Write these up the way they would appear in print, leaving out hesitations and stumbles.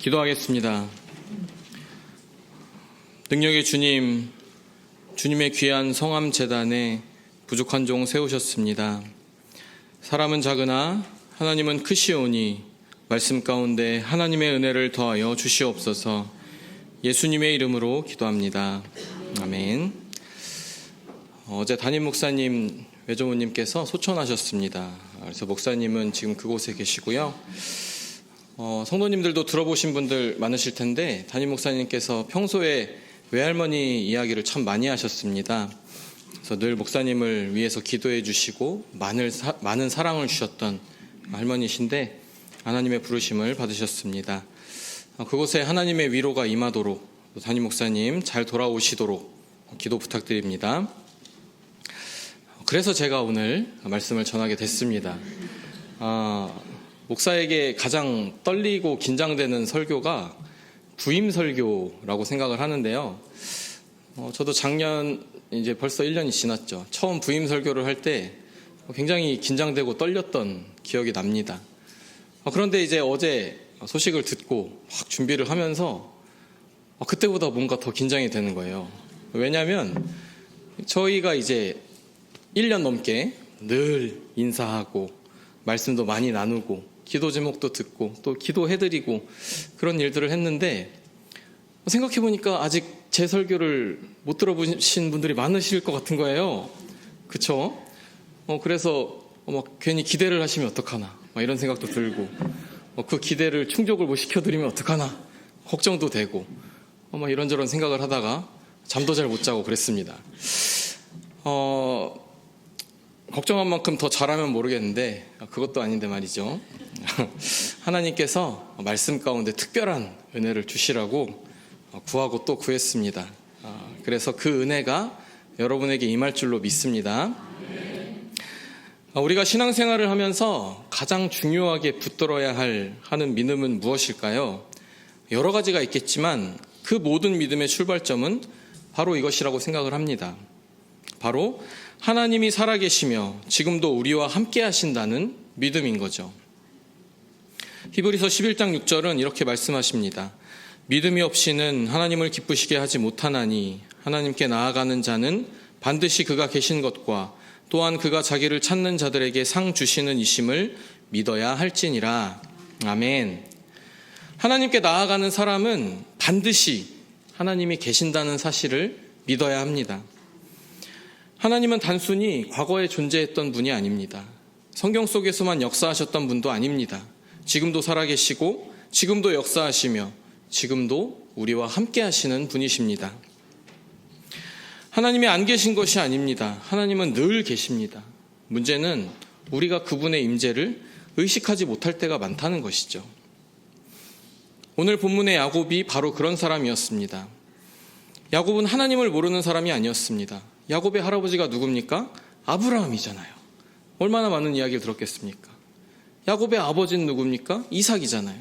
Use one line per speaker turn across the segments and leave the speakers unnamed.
기도하겠습니다. 능력의 주님, 주님의 귀한 성암 제단에 부족한 종 세우셨습니다. 사람은 작으나 하나님은 크시오니 말씀 가운데 하나님의 은혜를 더하여 주시옵소서. 예수님의 이름으로 기도합니다. 아멘. 어제 담임 목사님, 외조모님께서 소천하셨습니다. 그래서 목사님은 지금 그곳에 계시고요. 성도님들도 들어보신 분들 많으실 텐데 담임 목사님께서 평소에 외할머니 이야기를 참 많이 하셨습니다. 그래서 늘 목사님을 위해서 기도해 주시고 많은 사랑을 주셨던 할머니신데 하나님의 부르심을 받으셨습니다. 그곳에 하나님의 위로가 임하도록 담임 목사님 잘 돌아오시도록 기도 부탁드립니다. 그래서 제가 오늘 말씀을 전하게 됐습니다. 목사에게 가장 떨리고 긴장되는 설교가 부임 설교라고 생각을 하는데요. 저도 작년 이제 벌써 1년이 지났죠. 처음 부임 설교를 할 때 굉장히 긴장되고 떨렸던 기억이 납니다. 그런데 이제 어제 소식을 듣고 막 준비를 하면서 그때보다 뭔가 더 긴장이 되는 거예요. 왜냐하면 저희가 이제 1년 넘게 늘 인사하고 말씀도 많이 나누고 기도 제목도 듣고 또 기도해드리고 그런 일들을 했는데 생각해보니까 아직 제 설교를 못 들어보신 분들이 많으실 것 같은 거예요. 그쵸? 그래서 막 괜히 기대를 하시면 어떡하나 막 이런 생각도 들고 그 기대를 충족을 못 시켜드리면 어떡하나 걱정도 되고 막 이런저런 생각을 하다가 잠도 잘 못 자고 그랬습니다. 걱정한 만큼 더 잘하면 모르겠는데 그것도 아닌데 말이죠. 하나님께서 말씀 가운데 특별한 은혜를 주시라고 구하고 또 구했습니다. 그래서 그 은혜가 여러분에게 임할 줄로 믿습니다. 우리가 신앙생활을 하면서 가장 중요하게 붙들어야 하는 믿음은 무엇일까요? 여러 가지가 있겠지만 그 모든 믿음의 출발점은 바로 이것이라고 생각을 합니다. 바로 하나님이 살아계시며 지금도 우리와 함께 하신다는 믿음인 거죠. 히브리서 11장 6절은 이렇게 말씀하십니다. 믿음이 없이는 하나님을 기쁘시게 하지 못하나니 하나님께 나아가는 자는 반드시 그가 계신 것과 또한 그가 자기를 찾는 자들에게 상 주시는 이심을 믿어야 할지니라. 아멘. 하나님께 나아가는 사람은 반드시 하나님이 계신다는 사실을 믿어야 합니다. 하나님은 단순히 과거에 존재했던 분이 아닙니다. 성경 속에서만 역사하셨던 분도 아닙니다. 지금도 살아계시고 지금도 역사하시며 지금도 우리와 함께 하시는 분이십니다. 하나님이 안 계신 것이 아닙니다. 하나님은 늘 계십니다. 문제는 우리가 그분의 임재를 의식하지 못할 때가 많다는 것이죠. 오늘 본문의 야곱이 바로 그런 사람이었습니다. 야곱은 하나님을 모르는 사람이 아니었습니다. 야곱의 할아버지가 누굽니까? 아브라함이잖아요. 얼마나 많은 이야기를 들었겠습니까? 야곱의 아버지는 누굽니까? 이삭이잖아요.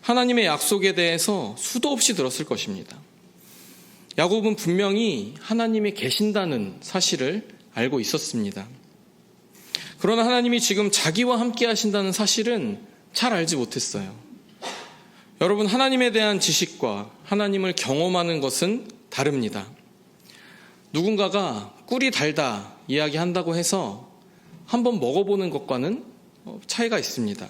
하나님의 약속에 대해서 수도 없이 들었을 것입니다. 야곱은 분명히 하나님이 계신다는 사실을 알고 있었습니다. 그러나 하나님이 지금 자기와 함께 하신다는 사실은 잘 알지 못했어요. 여러분, 하나님에 대한 지식과 하나님을 경험하는 것은 다릅니다. 누군가가 꿀이 달다 이야기한다고 해서 한번 먹어보는 것과는 차이가 있습니다.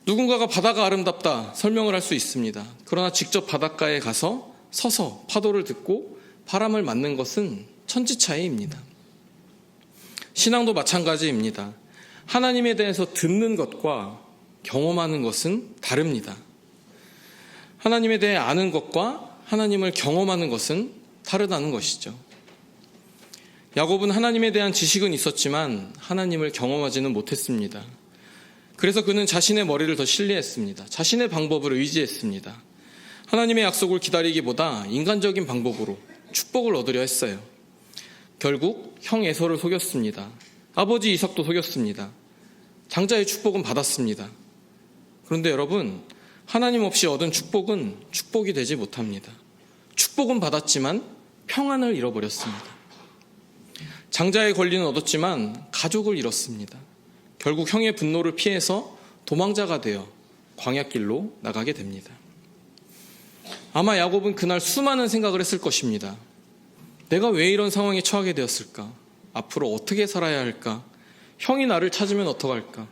누군가가 바다가 아름답다 설명을 할 수 있습니다. 그러나 직접 바닷가에 가서 서서 파도를 듣고 바람을 맞는 것은 천지차이입니다. 신앙도 마찬가지입니다. 하나님에 대해서 듣는 것과 경험하는 것은 다릅니다. 하나님에 대해 아는 것과 하나님을 경험하는 것은 다르다는 것이죠. 야곱은 하나님에 대한 지식은 있었지만 하나님을 경험하지는 못했습니다. 그래서 그는 자신의 머리를 더 신뢰했습니다. 자신의 방법을 의지했습니다. 하나님의 약속을 기다리기보다 인간적인 방법으로 축복을 얻으려 했어요. 결국 형 에서를 속였습니다. 아버지 이삭도 속였습니다. 장자의 축복은 받았습니다. 그런데 여러분, 하나님 없이 얻은 축복은 축복이 되지 못합니다. 축복은 받았지만 평안을 잃어버렸습니다. 장자의 권리는 얻었지만 가족을 잃었습니다. 결국 형의 분노를 피해서 도망자가 되어 광야길로 나가게 됩니다. 아마 야곱은 그날 수많은 생각을 했을 것입니다. 내가 왜 이런 상황에 처하게 되었을까? 앞으로 어떻게 살아야 할까? 형이 나를 찾으면 어떡할까?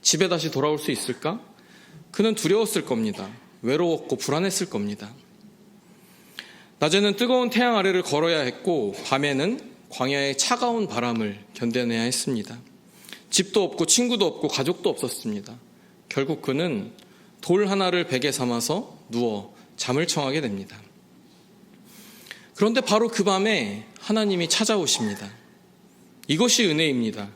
집에 다시 돌아올 수 있을까? 그는 두려웠을 겁니다. 외로웠고 불안했을 겁니다. 낮에는 뜨거운 태양 아래를 걸어야 했고 밤에는 광야의 차가운 바람을 견뎌내야 했습니다. 집도 없고 친구도 없고 가족도 없었습니다. 결국 그는 돌 하나를 베개 삼아서 누워 잠을 청하게 됩니다. 그런데 바로 그 밤에 하나님이 찾아오십니다. 이것이 은혜입니다.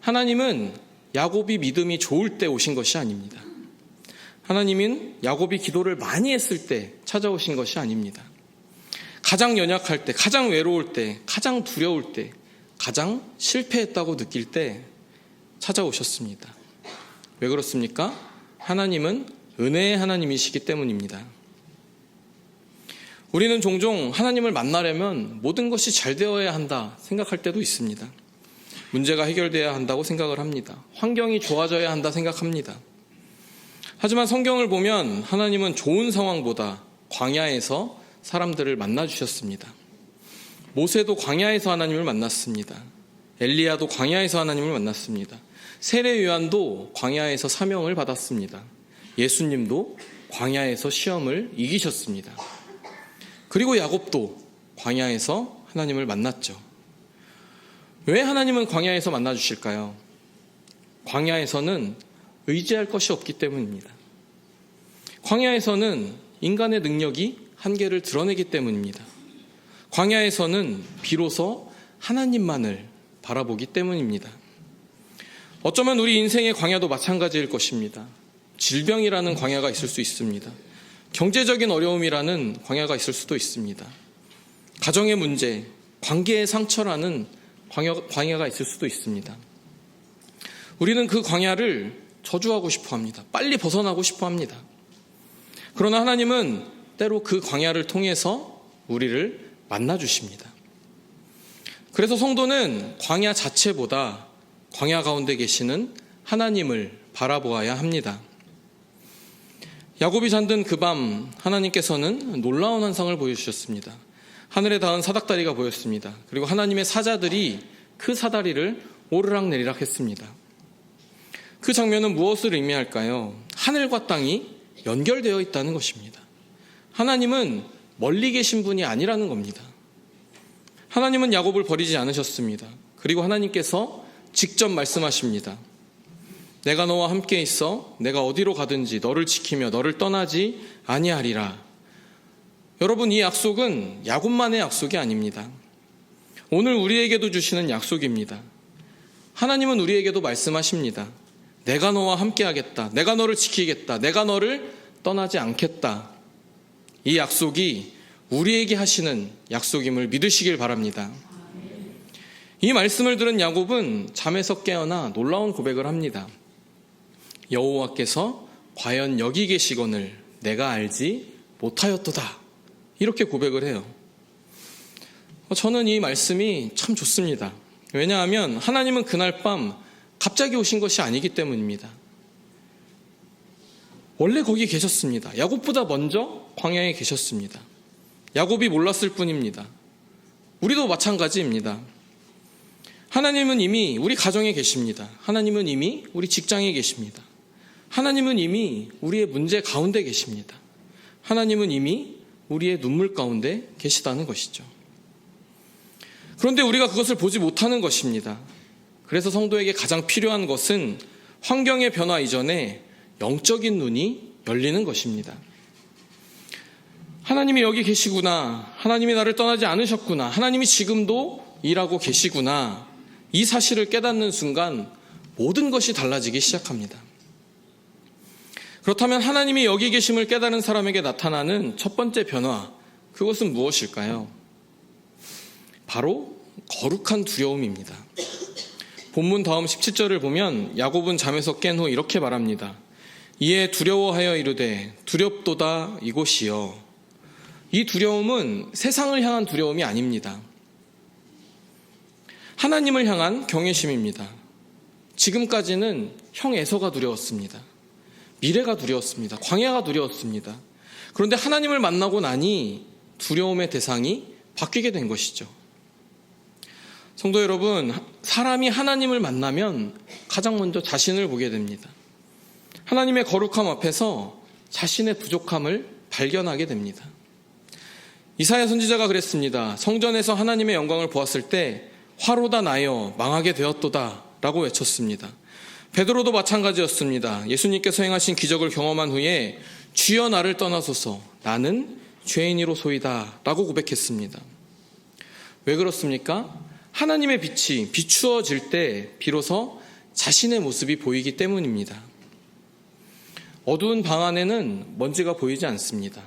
하나님은 야곱이 믿음이 좋을 때 오신 것이 아닙니다. 하나님은 야곱이 기도를 많이 했을 때 찾아오신 것이 아닙니다. 가장 연약할 때, 가장 외로울 때, 가장 두려울 때, 가장 실패했다고 느낄 때 찾아오셨습니다. 왜 그렇습니까? 하나님은 은혜의 하나님이시기 때문입니다. 우리는 종종 하나님을 만나려면 모든 것이 잘 되어야 한다 생각할 때도 있습니다. 문제가 해결되어야 한다고 생각을 합니다. 환경이 좋아져야 한다 생각합니다. 하지만 성경을 보면 하나님은 좋은 상황보다 광야에서 사람들을 만나주셨습니다. 모세도 광야에서 하나님을 만났습니다. 엘리야도 광야에서 하나님을 만났습니다. 세례 요한도 광야에서 사명을 받았습니다. 예수님도 광야에서 시험을 이기셨습니다. 그리고 야곱도 광야에서 하나님을 만났죠. 왜 하나님은 광야에서 만나주실까요? 광야에서는 의지할 것이 없기 때문입니다. 광야에서는 인간의 능력이 한계를 드러내기 때문입니다. 광야에서는 비로소 하나님만을 바라보기 때문입니다. 어쩌면 우리 인생의 광야도 마찬가지일 것입니다. 질병이라는 광야가 있을 수 있습니다. 경제적인 어려움이라는 광야가 있을 수도 있습니다. 가정의 문제, 관계의 상처라는 광야가 있을 수도 있습니다. 우리는 그 광야를 저주하고 싶어 합니다. 빨리 벗어나고 싶어 합니다. 그러나 하나님은 때로 그 광야를 통해서 우리를 만나주십니다. 그래서 성도는 광야 자체보다 광야 가운데 계시는 하나님을 바라보아야 합니다. 야곱이 잠든 그 밤 하나님께서는 놀라운 환상을 보여주셨습니다. 하늘에 닿은 사닥다리가 보였습니다. 그리고 하나님의 사자들이 그 사다리를 오르락내리락 했습니다. 그 장면은 무엇을 의미할까요? 하늘과 땅이 연결되어 있다는 것입니다. 하나님은 멀리 계신 분이 아니라는 겁니다. 하나님은 야곱을 버리지 않으셨습니다. 그리고 하나님께서 직접 말씀하십니다. 내가 너와 함께 있어 내가 어디로 가든지 너를 지키며 너를 떠나지 아니하리라. 여러분, 이 약속은 야곱만의 약속이 아닙니다. 오늘 우리에게도 주시는 약속입니다. 하나님은 우리에게도 말씀하십니다. 내가 너와 함께 하겠다. 내가 너를 지키겠다. 내가 너를 떠나지 않겠다. 이 약속이 우리에게 하시는 약속임을 믿으시길 바랍니다. 이 말씀을 들은 야곱은 잠에서 깨어나 놀라운 고백을 합니다. 여호와께서 과연 여기 계시거늘 내가 알지 못하였도다. 이렇게 고백을 해요. 저는 이 말씀이 참 좋습니다. 왜냐하면 하나님은 그날 밤 갑자기 오신 것이 아니기 때문입니다. 원래 거기 계셨습니다. 야곱보다 먼저 광야에 계셨습니다. 야곱이 몰랐을 뿐입니다. 우리도 마찬가지입니다. 하나님은 이미 우리 가정에 계십니다. 하나님은 이미 우리 직장에 계십니다. 하나님은 이미 우리의 문제 가운데 계십니다. 하나님은 이미 우리의 눈물 가운데 계시다는 것이죠. 그런데 우리가 그것을 보지 못하는 것입니다. 그래서 성도에게 가장 필요한 것은 환경의 변화 이전에 영적인 눈이 열리는 것입니다. 하나님이 여기 계시구나. 하나님이 나를 떠나지 않으셨구나. 하나님이 지금도 일하고 계시구나. 이 사실을 깨닫는 순간 모든 것이 달라지기 시작합니다. 그렇다면 하나님이 여기 계심을 깨달은 사람에게 나타나는 첫 번째 변화, 그것은 무엇일까요? 바로 거룩한 두려움입니다. 본문 다음 17절을 보면 야곱은 잠에서 깬 후 이렇게 말합니다. 이에 두려워하여 이르되 두렵도다 이곳이여. 이 두려움은 세상을 향한 두려움이 아닙니다. 하나님을 향한 경외심입니다. 지금까지는 형 에서가 두려웠습니다. 미래가 두려웠습니다. 광야가 두려웠습니다. 그런데 하나님을 만나고 나니 두려움의 대상이 바뀌게 된 것이죠. 성도 여러분, 사람이 하나님을 만나면 가장 먼저 자신을 보게 됩니다. 하나님의 거룩함 앞에서 자신의 부족함을 발견하게 됩니다. 이사야 선지자가 그랬습니다. 성전에서 하나님의 영광을 보았을 때 화로다 나여 망하게 되었도다 라고 외쳤습니다. 베드로도 마찬가지였습니다. 예수님께서 행하신 기적을 경험한 후에 주여 나를 떠나소서 나는 죄인이로소이다 라고 고백했습니다. 왜 그렇습니까? 하나님의 빛이 비추어질 때 비로소 자신의 모습이 보이기 때문입니다. 어두운 방 안에는 먼지가 보이지 않습니다.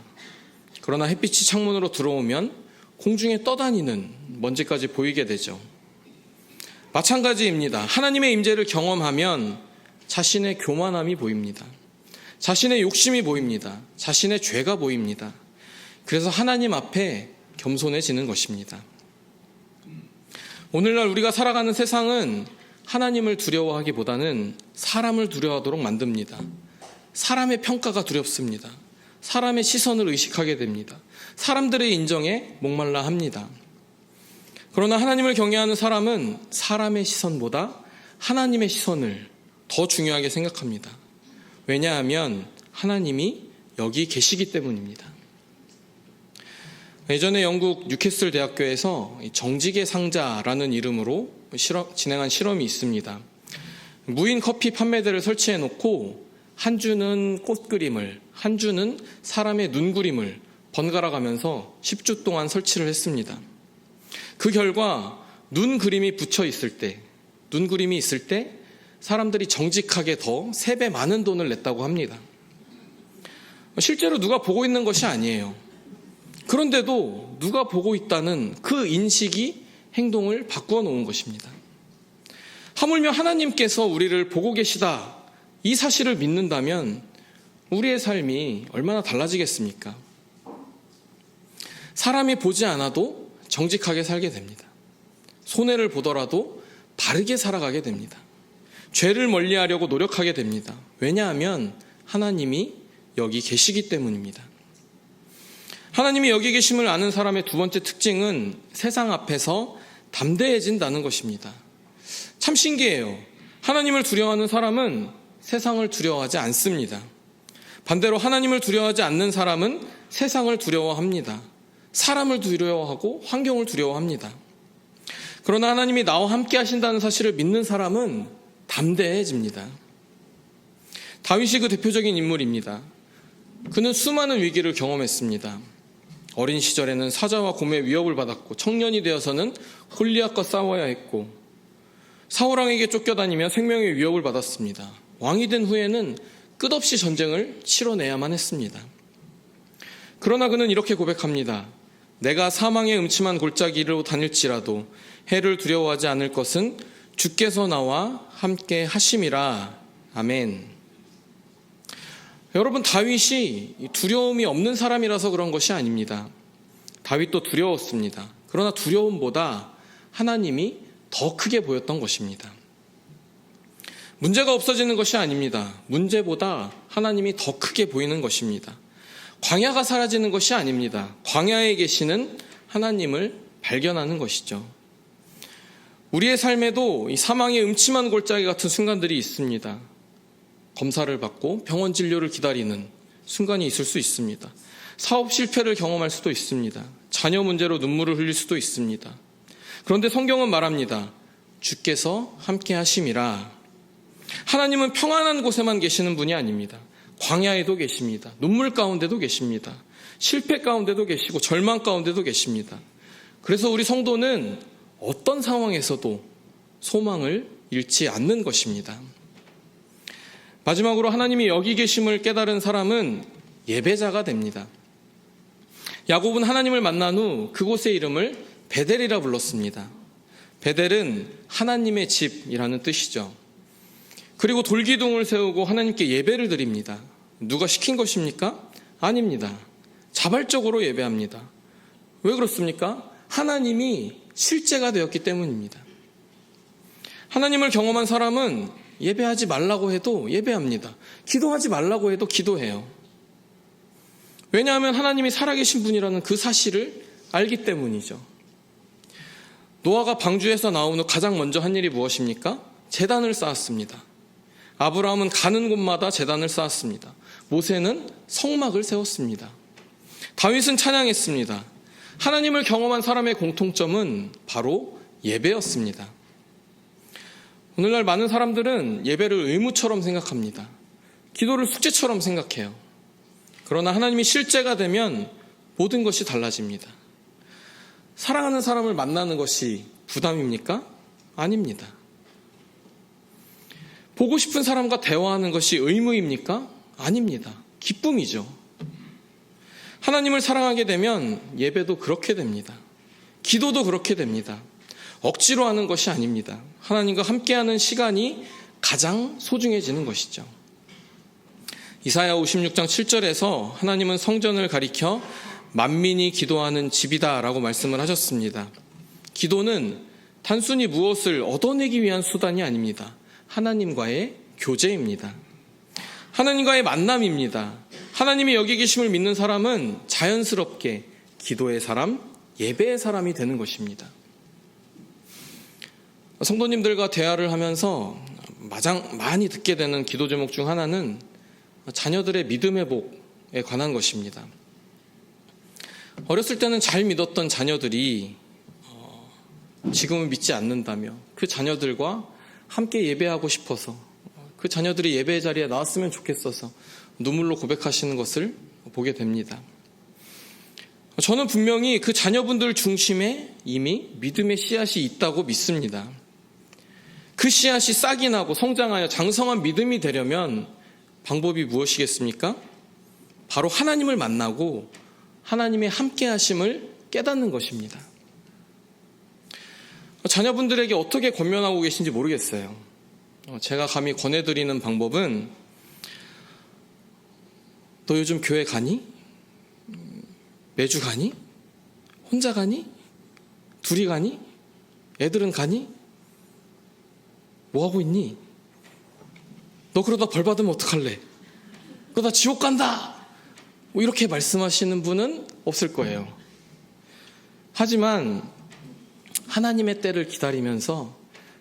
그러나 햇빛이 창문으로 들어오면 공중에 떠다니는 먼지까지 보이게 되죠. 마찬가지입니다. 하나님의 임재를 경험하면 자신의 교만함이 보입니다. 자신의 욕심이 보입니다. 자신의 죄가 보입니다. 그래서 하나님 앞에 겸손해지는 것입니다. 오늘날 우리가 살아가는 세상은 하나님을 두려워하기보다는 사람을 두려워하도록 만듭니다. 사람의 평가가 두렵습니다. 사람의 시선을 의식하게 됩니다. 사람들의 인정에 목말라 합니다. 그러나 하나님을 경외하는 사람은 사람의 시선보다 하나님의 시선을 더 중요하게 생각합니다. 왜냐하면 하나님이 여기 계시기 때문입니다. 예전에 영국 뉴캐슬 대학교에서 정직의 상자라는 이름으로 진행한 실험이 있습니다. 무인 커피 판매대를 설치해 놓고 한 주는 꽃 그림을, 한 주는 사람의 눈 그림을 번갈아 가면서 10주 동안 설치를 했습니다. 그 결과 눈 그림이 붙여 있을 때, 눈 그림이 있을 때 사람들이 정직하게 더 3배 많은 돈을 냈다고 합니다. 실제로 누가 보고 있는 것이 아니에요. 그런데도 누가 보고 있다는 그 인식이 행동을 바꾸어 놓은 것입니다. 하물며 하나님께서 우리를 보고 계시다, 이 사실을 믿는다면 우리의 삶이 얼마나 달라지겠습니까? 사람이 보지 않아도 정직하게 살게 됩니다. 손해를 보더라도 바르게 살아가게 됩니다. 죄를 멀리하려고 노력하게 됩니다. 왜냐하면 하나님이 여기 계시기 때문입니다. 하나님이 여기 계심을 아는 사람의 두 번째 특징은 세상 앞에서 담대해진다는 것입니다. 참 신기해요. 하나님을 두려워하는 사람은 세상을 두려워하지 않습니다. 반대로 하나님을 두려워하지 않는 사람은 세상을 두려워합니다. 사람을 두려워하고 환경을 두려워합니다. 그러나 하나님이 나와 함께 하신다는 사실을 믿는 사람은 담대해집니다. 다윗이 그 대표적인 인물입니다. 그는 수많은 위기를 경험했습니다. 어린 시절에는 사자와 곰의 위협을 받았고 청년이 되어서는 골리앗과 싸워야 했고 사울왕에게 쫓겨다니며 생명의 위협을 받았습니다. 왕이 된 후에는 끝없이 전쟁을 치러내야만 했습니다. 그러나 그는 이렇게 고백합니다. 내가 사망의 음침한 골짜기로 다닐지라도 해를 두려워하지 않을 것은 주께서 나와 함께 하심이라. 아멘. 여러분, 다윗이 두려움이 없는 사람이라서 그런 것이 아닙니다. 다윗도 두려웠습니다. 그러나 두려움보다 하나님이 더 크게 보였던 것입니다. 문제가 없어지는 것이 아닙니다. 문제보다 하나님이 더 크게 보이는 것입니다. 광야가 사라지는 것이 아닙니다. 광야에 계시는 하나님을 발견하는 것이죠. 우리의 삶에도 이 사망의 음침한 골짜기 같은 순간들이 있습니다. 검사를 받고 병원 진료를 기다리는 순간이 있을 수 있습니다. 사업 실패를 경험할 수도 있습니다. 자녀 문제로 눈물을 흘릴 수도 있습니다. 그런데 성경은 말합니다. 주께서 함께 하심이라. 하나님은 평안한 곳에만 계시는 분이 아닙니다. 광야에도 계십니다. 눈물 가운데도 계십니다. 실패 가운데도 계시고 절망 가운데도 계십니다. 그래서 우리 성도는 어떤 상황에서도 소망을 잃지 않는 것입니다. 마지막으로 하나님이 여기 계심을 깨달은 사람은 예배자가 됩니다. 야곱은 하나님을 만난 후 그곳의 이름을 베델이라 불렀습니다. 베델은 하나님의 집이라는 뜻이죠. 그리고 돌기둥을 세우고 하나님께 예배를 드립니다. 누가 시킨 것입니까? 아닙니다. 자발적으로 예배합니다. 왜 그렇습니까? 하나님이 실제가 되었기 때문입니다. 하나님을 경험한 사람은 예배하지 말라고 해도 예배합니다. 기도하지 말라고 해도 기도해요. 왜냐하면 하나님이 살아계신 분이라는 그 사실을 알기 때문이죠. 노아가 방주에서 나온 후 가장 먼저 한 일이 무엇입니까? 제단을 쌓았습니다. 아브라함은 가는 곳마다 제단을 쌓았습니다. 모세는 성막을 세웠습니다. 다윗은 찬양했습니다. 하나님을 경험한 사람의 공통점은 바로 예배였습니다. 오늘날 많은 사람들은 예배를 의무처럼 생각합니다. 기도를 숙제처럼 생각해요. 그러나 하나님이 실제가 되면 모든 것이 달라집니다. 사랑하는 사람을 만나는 것이 부담입니까? 아닙니다. 보고 싶은 사람과 대화하는 것이 의무입니까? 아닙니다. 기쁨이죠. 하나님을 사랑하게 되면 예배도 그렇게 됩니다. 기도도 그렇게 됩니다. 억지로 하는 것이 아닙니다. 하나님과 함께하는 시간이 가장 소중해지는 것이죠. 이사야 56장 7절에서 하나님은 성전을 가리켜 만민이 기도하는 집이다 라고 말씀을 하셨습니다. 기도는 단순히 무엇을 얻어내기 위한 수단이 아닙니다. 하나님과의 교제입니다. 하나님과의 만남입니다. 하나님이 여기 계심을 믿는 사람은 자연스럽게 기도의 사람, 예배의 사람이 되는 것입니다. 성도님들과 대화를 하면서 가장 많이 듣게 되는 기도 제목 중 하나는 자녀들의 믿음 회복에 관한 것입니다. 어렸을 때는 잘 믿었던 자녀들이 지금은 믿지 않는다며 그 자녀들과 함께 예배하고 싶어서 그 자녀들이 예배의 자리에 나왔으면 좋겠어서 눈물로 고백하시는 것을 보게 됩니다. 저는 분명히 그 자녀분들 중심에 이미 믿음의 씨앗이 있다고 믿습니다. 그 씨앗이 싹이 나고 성장하여 장성한 믿음이 되려면 방법이 무엇이겠습니까? 바로 하나님을 만나고 하나님의 함께 하심을 깨닫는 것입니다. 자녀분들에게 어떻게 권면하고 계신지 모르겠어요. 제가 감히 권해드리는 방법은 너 요즘 교회 가니? 매주 가니? 혼자 가니? 둘이 가니? 애들은 가니? 뭐 하고 있니? 너 그러다 벌 받으면 어떡할래? 그러다 지옥 간다! 뭐 이렇게 말씀하시는 분은 없을 거예요. 하지만 하나님의 때를 기다리면서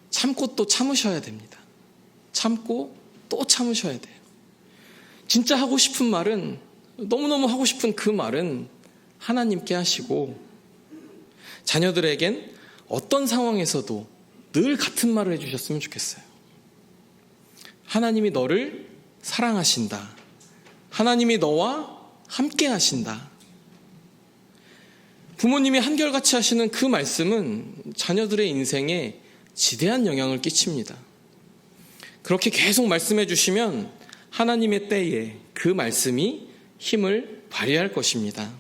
참고 또 참으셔야 됩니다. 참고 또 참으셔야 돼요. 진짜 하고 싶은 말은, 너무너무 하고 싶은 그 말은 하나님께 하시고, 자녀들에겐 어떤 상황에서도 늘 같은 말을 해주셨으면 좋겠어요. 하나님이 너를 사랑하신다. 하나님이 너와 함께 하신다. 부모님이 한결같이 하시는 그 말씀은 자녀들의 인생에 지대한 영향을 끼칩니다. 그렇게 계속 말씀해 주시면 하나님의 때에 그 말씀이 힘을 발휘할 것입니다.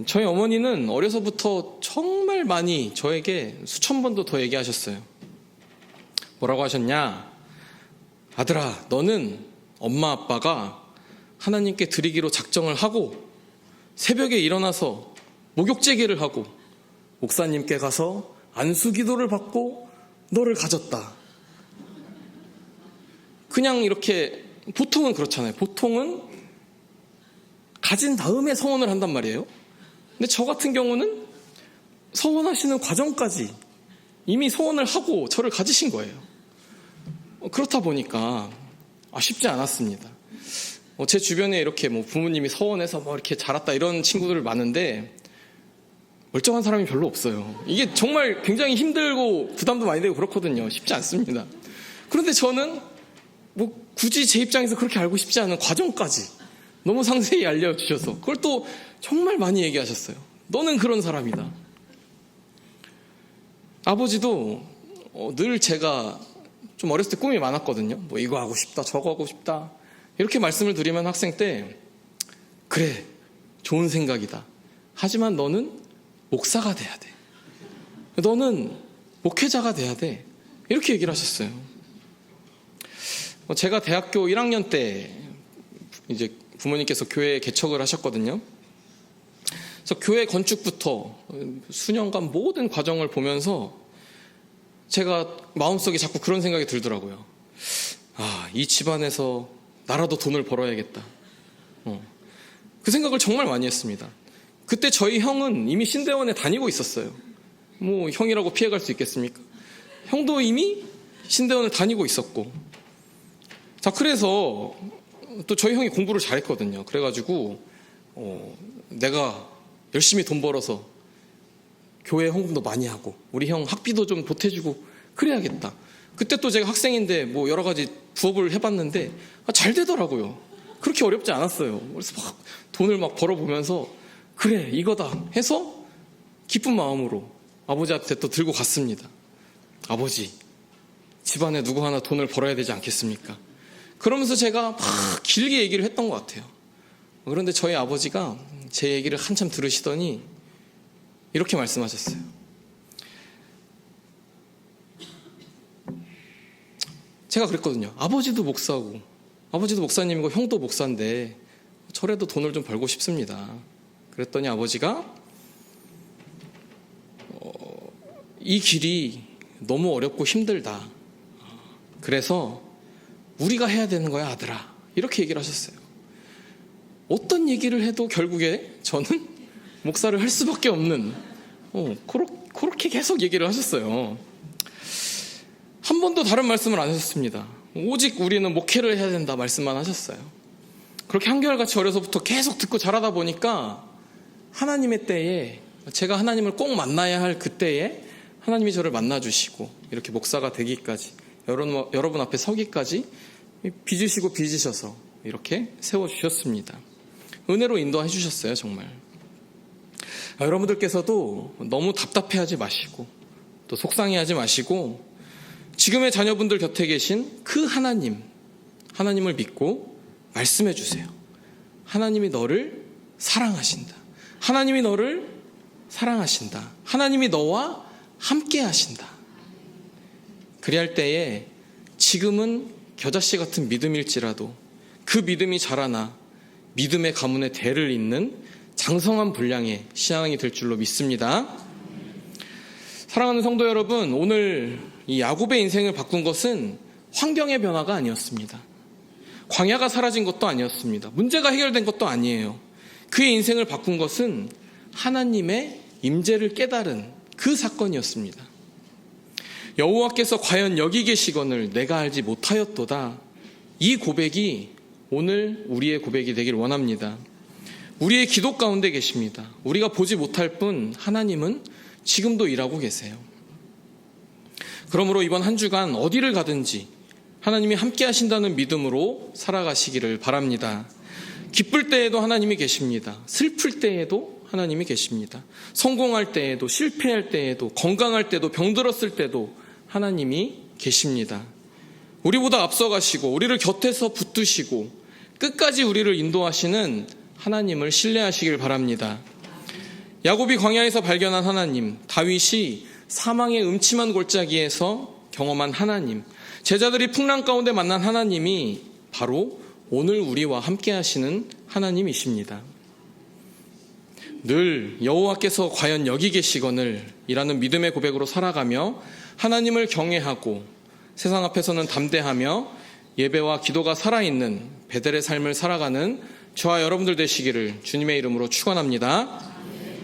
저희 어머니는 어려서부터 정말 많이 저에게 수천 번도 더 얘기하셨어요. 뭐라고 하셨냐? 아들아, 너는 엄마 아빠가 하나님께 드리기로 작정을 하고 새벽에 일어나서 목욕제기를 하고 목사님께 가서 안수기도를 받고 너를 가졌다. 그냥 이렇게 보통은 그렇잖아요. 보통은 가진 다음에 서원을 한단 말이에요. 근데 저 같은 경우는 서원하시는 과정까지 이미 서원을 하고 저를 가지신 거예요. 그렇다 보니까 쉽지 않았습니다. 제 주변에 이렇게 부모님이 서원해서 이렇게 자랐다 이런 친구들 많은데 멀쩡한 사람이 별로 없어요. 이게 정말 굉장히 힘들고 부담도 많이 되고 그렇거든요. 쉽지 않습니다. 그런데 저는 굳이 제 입장에서 그렇게 알고 싶지 않은 과정까지 너무 상세히 알려주셔서 그걸 또 정말 많이 얘기하셨어요. 너는 그런 사람이다. 아버지도 늘 제가 좀 어렸을 때 꿈이 많았거든요. 이거 하고 싶다, 저거 하고 싶다. 이렇게 말씀을 드리면 학생 때 그래, 좋은 생각이다. 하지만 너는 목사가 돼야 돼. 너는 목회자가 돼야 돼. 이렇게 얘기를 하셨어요. 제가 대학교 1학년 때 이제 부모님께서 교회 개척을 하셨거든요. 그래서 교회 건축부터 수년간 모든 과정을 보면서 제가 마음속에 자꾸 그런 생각이 들더라고요. 이 집안에서 나라도 돈을 벌어야겠다. 그 생각을 정말 많이 했습니다. 그때 저희 형은 이미 신대원에 다니고 있었어요. 뭐 형이라고 피해갈 수 있겠습니까? 형도 이미 신대원을 다니고 있었고, 자, 그래서 또 저희 형이 공부를 잘했거든요. 그래가지고 내가 열심히 돈 벌어서 교회 헌금도 많이 하고 우리 형 학비도 좀 보태주고 그래야겠다. 그때 또 제가 학생인데 뭐 여러 가지 부업을 해봤는데 잘 되더라고요. 그렇게 어렵지 않았어요. 그래서 막 돈을 막 벌어보면서 그래 이거다 해서 기쁜 마음으로 아버지한테 또 들고 갔습니다. 아버지, 집안에 누구 하나 돈을 벌어야 되지 않겠습니까? 그러면서 제가 막 길게 얘기를 했던 것 같아요. 그런데 저희 아버지가 제 얘기를 한참 들으시더니 이렇게 말씀하셨어요. 제가 그랬거든요. 아버지도 목사고 아버지도 목사님이고 형도 목사인데 저래도 돈을 좀 벌고 싶습니다. 그랬더니 아버지가 이 길이 너무 어렵고 힘들다. 그래서 우리가 해야 되는 거야 아들아. 이렇게 얘기를 하셨어요. 어떤 얘기를 해도 결국에 저는 목사를 할 수밖에 없는 그렇게 계속 얘기를 하셨어요. 한 번도 다른 말씀을 안 하셨습니다. 오직 우리는 목회를 해야 된다 말씀만 하셨어요. 그렇게 한결같이 어려서부터 계속 듣고 자라다 보니까 하나님의 때에 제가 하나님을 꼭 만나야 할 그때에 하나님이 저를 만나주시고 이렇게 목사가 되기까지 여러분 앞에 서기까지 빚으시고 빚으셔서 이렇게 세워주셨습니다. 은혜로 인도해 주셨어요. 정말. 여러분들께서도 너무 답답해하지 마시고 또 속상해하지 마시고 지금의 자녀분들 곁에 계신 그 하나님을 믿고 말씀해 주세요. 하나님이 너를 사랑하신다. 하나님이 너를 사랑하신다. 하나님이 너와 함께 하신다. 그리할 때에 지금은 겨자씨 같은 믿음일지라도 그 믿음이 자라나 믿음의 가문의 대를 잇는 장성한 분량의 신앙이 될 줄로 믿습니다. 사랑하는 성도 여러분, 오늘 이 야곱의 인생을 바꾼 것은 환경의 변화가 아니었습니다. 광야가 사라진 것도 아니었습니다. 문제가 해결된 것도 아니에요. 그의 인생을 바꾼 것은 하나님의 임재를 깨달은 그 사건이었습니다. 여호와께서 과연 여기 계시거늘 내가 알지 못하였도다. 이 고백이 오늘 우리의 고백이 되길 원합니다. 우리의 기도 가운데 계십니다. 우리가 보지 못할 뿐 하나님은 지금도 일하고 계세요. 그러므로 이번 한 주간 어디를 가든지 하나님이 함께 하신다는 믿음으로 살아가시기를 바랍니다. 기쁠 때에도 하나님이 계십니다. 슬플 때에도 하나님이 계십니다. 성공할 때에도 실패할 때에도 건강할 때도 병들었을 때도 하나님이 계십니다. 우리보다 앞서가시고 우리를 곁에서 붙드시고 끝까지 우리를 인도하시는 하나님을 신뢰하시길 바랍니다. 야곱이 광야에서 발견한 하나님, 다윗이 사망의 음침한 골짜기에서 경험한 하나님, 제자들이 풍랑 가운데 만난 하나님이 바로 오늘 우리와 함께 하시는 하나님이십니다. 늘 여호와께서 과연 여기 계시거늘 이라는 믿음의 고백으로 살아가며 하나님을 경외하고 세상 앞에서는 담대하며 예배와 기도가 살아있는 베델의 삶을 살아가는 저와 여러분들 되시기를 주님의 이름으로 축원합니다.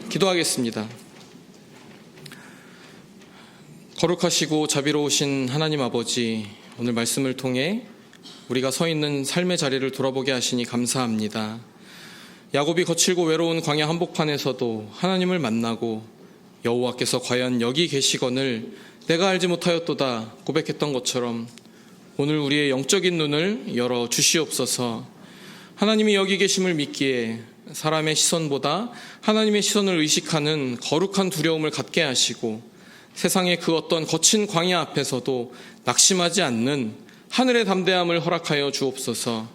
기도하겠습니다. 거룩하시고 자비로우신 하나님 아버지, 오늘 말씀을 통해 우리가 서 있는 삶의 자리를 돌아보게 하시니 감사합니다. 야곱이 거칠고 외로운 광야 한복판에서도 하나님을 만나고 여호와께서 과연 여기 계시거늘 내가 알지 못하였도다 고백했던 것처럼 오늘 우리의 영적인 눈을 열어 주시옵소서. 하나님이 여기 계심을 믿기에 사람의 시선보다 하나님의 시선을 의식하는 거룩한 두려움을 갖게 하시고 세상의 그 어떤 거친 광야 앞에서도 낙심하지 않는 하늘의 담대함을 허락하여 주옵소서.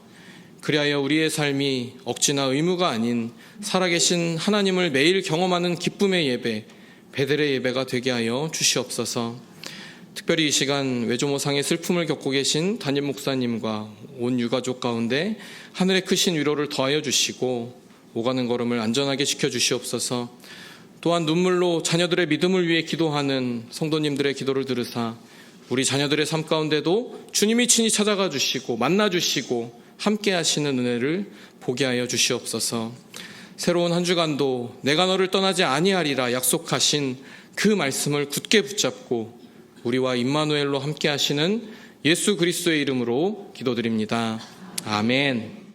그리하여 우리의 삶이 억지나 의무가 아닌 살아계신 하나님을 매일 경험하는 기쁨의 예배, 베델의 예배가 되게 하여 주시옵소서. 특별히 이 시간 외조모상의 슬픔을 겪고 계신 담임 목사님과 온 유가족 가운데 하늘의 크신 위로를 더하여 주시고 오가는 걸음을 안전하게 지켜주시옵소서. 또한 눈물로 자녀들의 믿음을 위해 기도하는 성도님들의 기도를 들으사 우리 자녀들의 삶 가운데도 주님이 친히 찾아가 주시고 만나 주시고 함께 하시는 은혜를 보게 하여 주시옵소서. 새로운 한 주간도 내가 너를 떠나지 아니하리라 약속하신 그 말씀을 굳게 붙잡고 우리와 임마누엘로 함께 하시는 예수 그리스도의 이름으로 기도드립니다. 아멘.